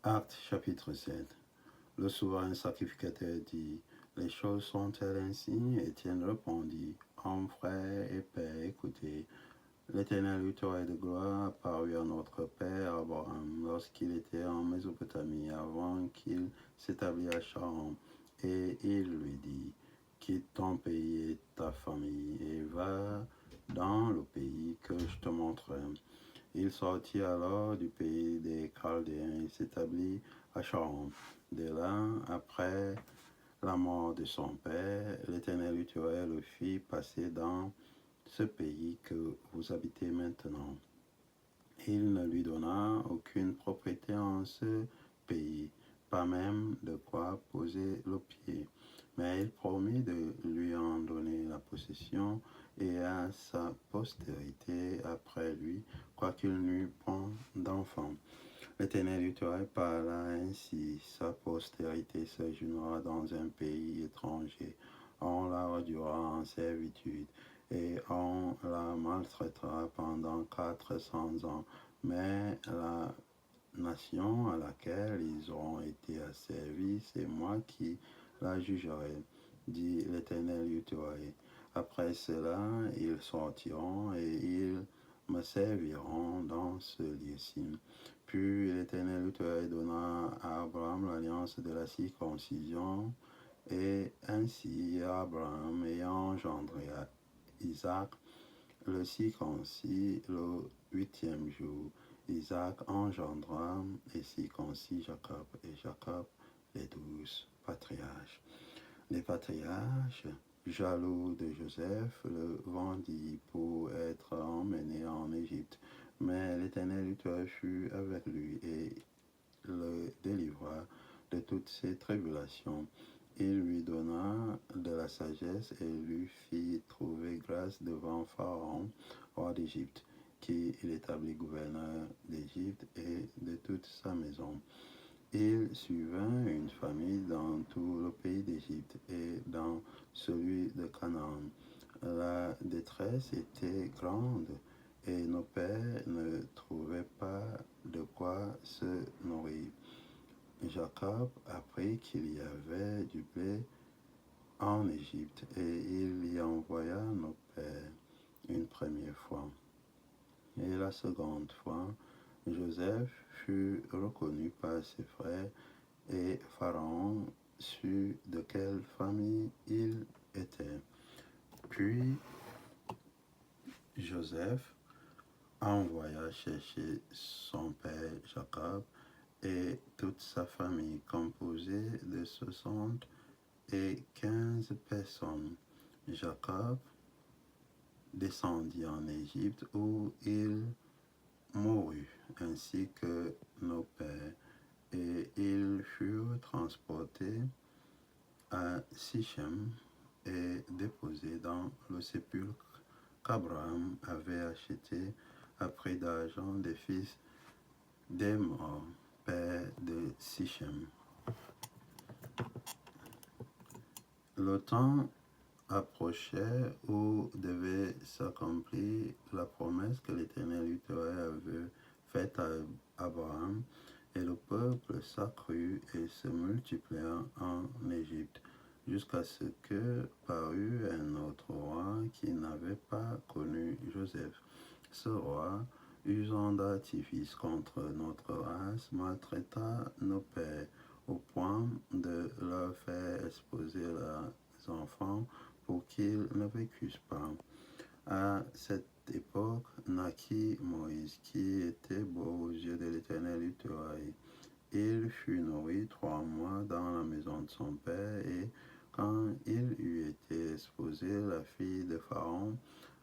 Acte chapitre 7. Le souverain sacrificateur dit: les choses sont-elles ainsi? Étienne répondit: hommes, frères et pères, écoutez. L'Éternel victoire de gloire apparut à notre père Abraham lorsqu'il était en Mésopotamie, avant qu'il s'établisse à Charan. Et il lui dit: quitte ton pays et ta famille et va dans le pays que je te montrerai. Il sortit alors du pays des Chaldéens et s'établit à Charan. De là, après la mort de son père, l'Éternel le fit passer dans ce pays que vous habitez maintenant. Il ne lui donna aucune propriété en ce pays, pas même de quoi poser le pied. Mais il promit de lui en donner la possession et à sa postérité après lui, quoiqu'il n'eût point d'enfant. L'Éternel Utéré parla ainsi: sa postérité séjournera dans un pays étranger, on la réduira en servitude et on la maltraitera pendant 400 ans. Mais la nation à laquelle ils auront été asservis, c'est moi qui la jugerai, dit l'Éternel Utéré. Après cela, ils sortiront et ils me serviront dans ce lieu-ci. Puis l'Éternel donna à Abraham l'alliance de la circoncision, et ainsi Abraham ayant engendré Isaac, le circoncis le 8e jour. Isaac engendra et circoncis Jacob, et Jacob les 12 patriarches. Les patriarches, jaloux de Joseph, le vendit pour être emmené en Égypte. Mais l'Éternel fut avec lui et le délivra de toutes ses tribulations. Il lui donna de la sagesse et lui fit trouver grâce devant Pharaon, roi d'Égypte, qui il établit gouverneur d'Égypte et de toute sa maison. Il survint une famille dans tout le pays d'Égypte et dans celui de Canaan. La détresse était grande et nos pères ne trouvaient pas de quoi se nourrir. Jacob apprit qu'il y avait du blé en Égypte et il y envoya nos pères une première fois. Et la seconde fois, Joseph fut reconnu par ses frères et Pharaon sut de quelle famille il était. Puis Joseph envoya chercher son père Jacob et toute sa famille, composée de 75 personnes. Jacob descendit en Égypte où il mourut, ainsi que nos pères, et ils furent transportés à Sichem et déposés dans le sépulcre qu'Abraham avait acheté à prix d'argent des fils d'Hémor, père de Sichem. Le temps approchait où devait s'accomplir la promesse que l'Éternel avait faite à Abraham, et le peuple s'accrut et se multiplia en Égypte, jusqu'à ce que parut un autre roi qui n'avait pas connu Joseph. Ce roi, usant d'artifice contre notre race, maltraita nos pères au point de leur faire exposer leurs enfants pour qu'ils ne vécussent pas. À cette époque naquit Moïse, qui était beau aux yeux de l'Éternel Uteraï. Il fut nourri 3 mois dans la maison de son père, et quand il eut été exposé, la fille de Pharaon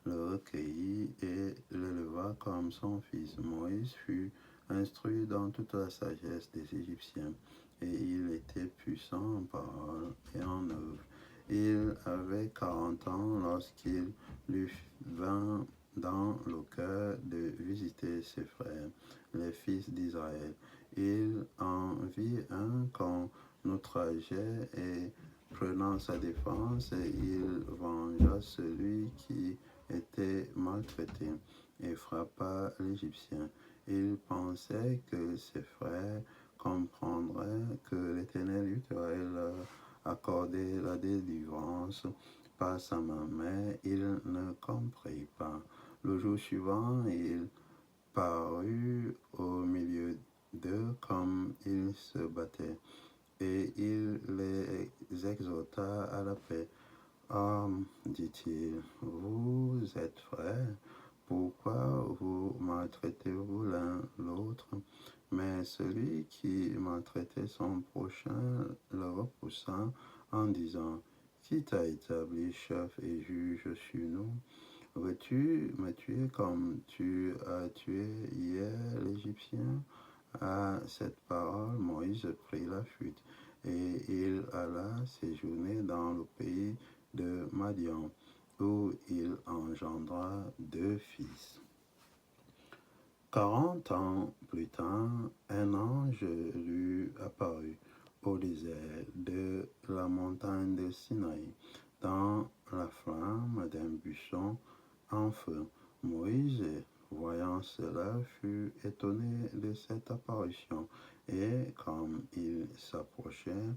le recueillit et l'éleva comme son fils. Moïse fut instruit dans toute la sagesse des Égyptiens, et il était puissant en parole et en œuvre. Il avait 40 ans lorsqu'il lui vint dans le cœur de visiter ses frères, les fils d'Israël. Il en vit un qu'on outrageait, et prenant sa défense, il vengea celui qui était maltraité et frappa l'Égyptien. Il pensait que ses frères comprendraient que l'Éternel eût leur accordé la délivrance par sa main, mais ils ne comprirent pas. Le jour suivant, il parut au milieu d'eux comme ils se battaient, et il les exhorta à la paix. Dit-il, vous êtes frères, pourquoi vous maltraitez-vous l'un l'autre? Mais celui qui maltraitait son prochain le repoussa en disant, qui t'a établi chef et juge sur nous? Veux-tu me tuer comme tu as tué hier l'Égyptien? À cette parole, Moïse prit la fuite, et il alla séjourner dans le pays de Madian, où il engendra 2 fils. 40 ans plus tard, un ange lui apparut au désert de la montagne de Sinaï, dans la flamme d'un buisson en feu. Moïse, voyant cela, fut étonné de cette apparition, et comme il s'approchait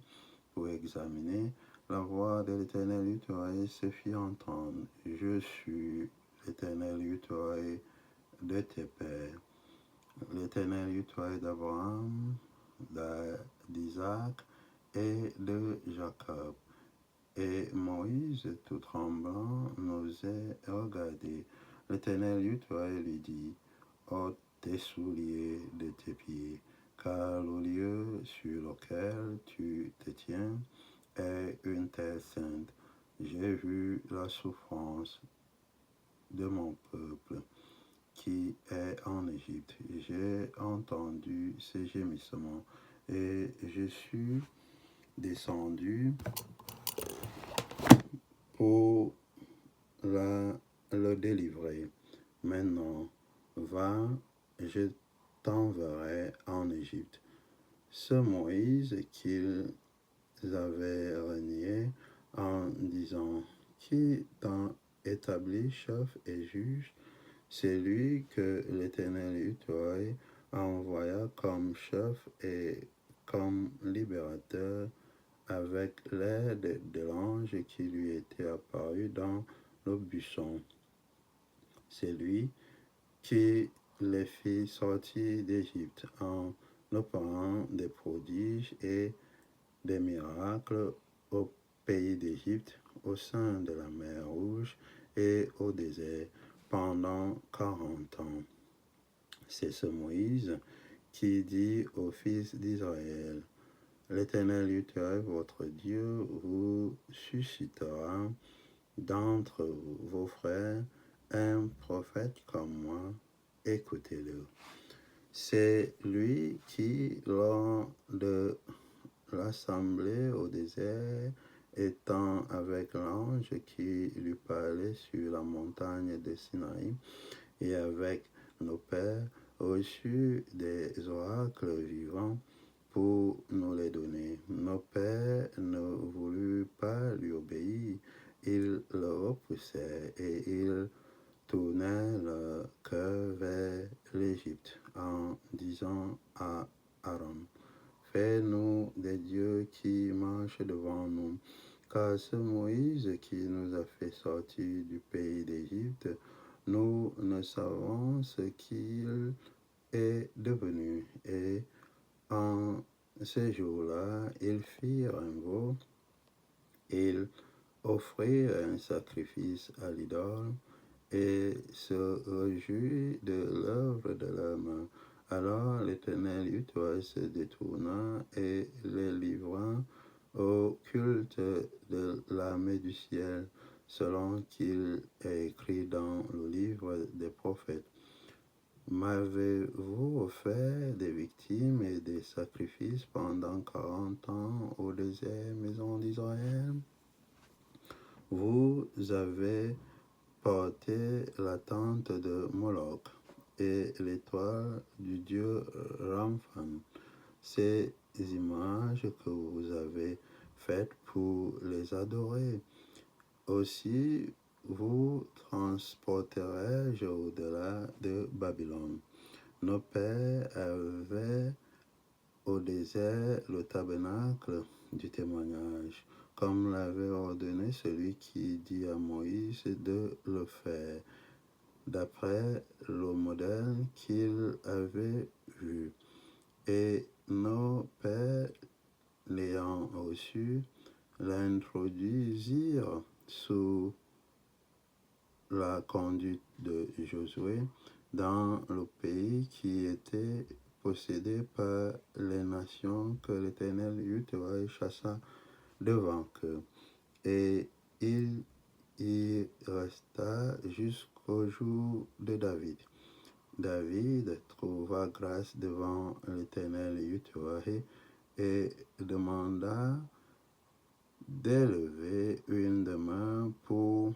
pour examiner, la voix de l'Éternel Yahweh se fit entendre. Je suis l'Éternel Yahweh de tes pères, l'Éternel Yahweh d'Abraham, d'Isaac et de Jacob. Et Moïse, tout tremblant, n'osait regarder. L'Éternel Yahweh lui dit, ôte tes souliers de tes pieds, car le lieu sur lequel tu te tiens est une terre sainte. J'ai vu la souffrance de mon peuple qui est en Égypte. J'ai entendu ses gémissements et je suis descendu pour le délivrer. Maintenant, va, je t'enverrai en Égypte. Ce Moïse qu'ils avaient renié en disant, qui t'a établi chef et juge? C'est lui que l'Éternel Yahweh envoya comme chef et comme libérateur avec l'aide de l'ange qui lui était apparu dans le buisson. C'est lui qui les fit sortir d'Égypte en opérant des prodiges et des miracles au pays d'Égypte, au sein de la mer Rouge et au désert pendant 40 ans. C'est ce Moïse qui dit aux fils d'Israël, l'Éternel Yahweh, votre Dieu, vous suscitera d'entre vos frères un prophète comme moi, écoutez-le. C'est lui qui, lors de l'assemblée au désert, étant avec l'ange qui lui parlait sur la montagne de Sinaï, et avec nos pères, reçut des oracles vivants pour nous les donner. Nos pères ne voulurent pas lui obéir, ils le repoussaient et ils tournaient leur cœur vers l'Égypte en disant à Aaron, fais-nous des dieux qui marchent devant nous, car ce Moïse qui nous a fait sortir du pays d'Égypte, nous ne savons ce qu'il est devenu. Et en ce jour-là, ils firent un veau, ils offrirent un sacrifice à l'idole et se réjouirent de l'œuvre de leurs mains. Alors l'Éternel Yahweh se détourna et les livra au culte de l'armée du ciel, selon qu'il est écrit dans le livre des prophètes. M'avez-vous offert des victimes et des sacrifices pendant 40 ans au désert, maison d'Israël? Vous avez porté la tente de Moloch et l'étoile du dieu Ramphan, ces images que vous avez faites pour les adorer. Aussi vous transporterai-je au-delà de Babylone. Nos pères avaient au désert le tabernacle du témoignage, comme l'avait ordonné celui qui dit à Moïse de le faire, d'après le modèle qu'il avait vu. Et nos pères, l'ayant reçu, l'introduisirent sous la conduite de Josué dans le pays qui était possédé par les nations que l'Éternel Yahweh chassa devant eux. Et il y resta jusqu'au jour de David. David trouva grâce devant l'Éternel Yahweh et demanda d'élever une demeure pour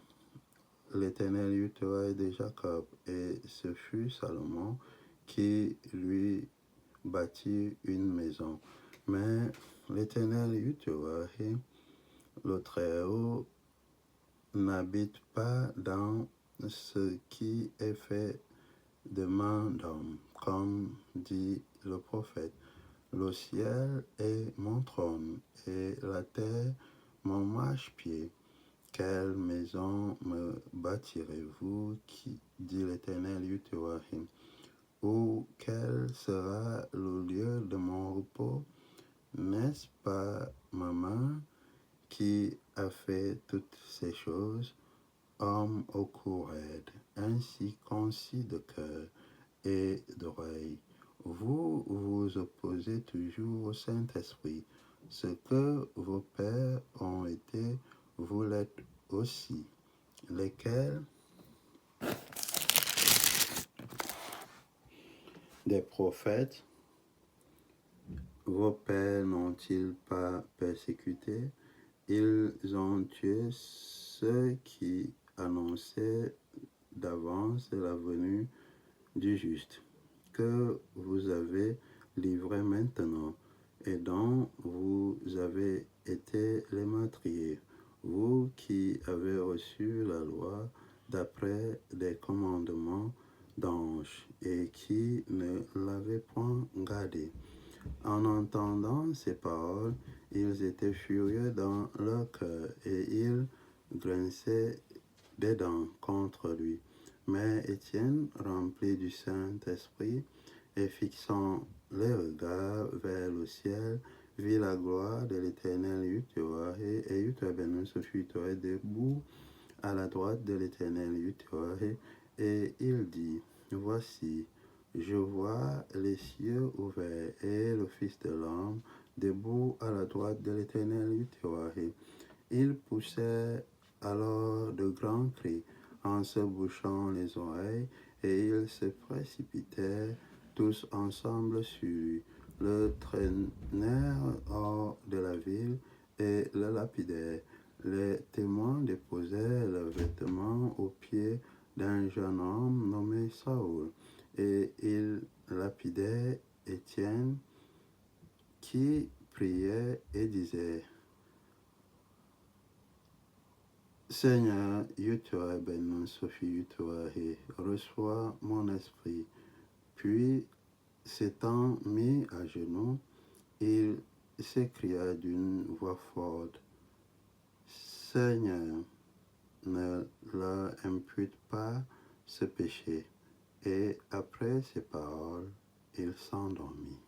l'Éternel Yahweh de Jacob, et ce fut Salomon qui lui bâtit une maison. Mais l'Éternel Yahweh, le Très-Haut, n'habite pas dans ce qui est fait de main d'homme, comme dit le prophète. Le ciel est mon trône et la terre mon marchepied. Quelle maison me bâtirez-vous, dit l'Éternel Yahweh? Ou quel sera le lieu de mon repos? N'est-ce pas ma main qui a fait toutes ces choses? Homme au cou raide, ainsi concis de cœur et d'oreille, vous vous opposez toujours au Saint-Esprit. Ce que vos pères ont été, vous l'êtes aussi, lesquels des prophètes, vos pères n'ont-ils pas persécuté? Ils ont tué ceux qui annonçaient d'avance la venue du juste, que vous avez livré maintenant, et dont vous avez été les meurtriers, vous qui avez reçu la loi d'après des commandements d'anges, et qui ne l'avez point gardée. En entendant ces paroles, ils étaient furieux dans leur cœur, et ils grinçaient des dents contre lui. Mais Étienne, rempli du Saint-Esprit, et fixant les regards vers le ciel, vit la gloire de l'Éternel Yahweh, et Yahweh se fut debout à la droite de l'Éternel Yahweh, et il dit, voici, je vois les cieux ouverts et le Fils de l'homme debout à la droite de l'Éternel Yahweh. Il poussait alors de grands cris en se bouchant les oreilles, et ils se précipitaient tous ensemble sur lui, le traînèrent hors de la ville et le lapidèrent. Les témoins déposèrent leurs vêtements aux pieds d'un jeune homme nommé Saül, et ils lapidaient Étienne, qui priait et disait, Seigneur, Yahweh ben Sophie Yahweh, reçois mon esprit. Puis, s'étant mis à genoux, il s'écria d'une voix forte, Seigneur, ne leur impute pas ce péché. Et après ces paroles, il s'endormit.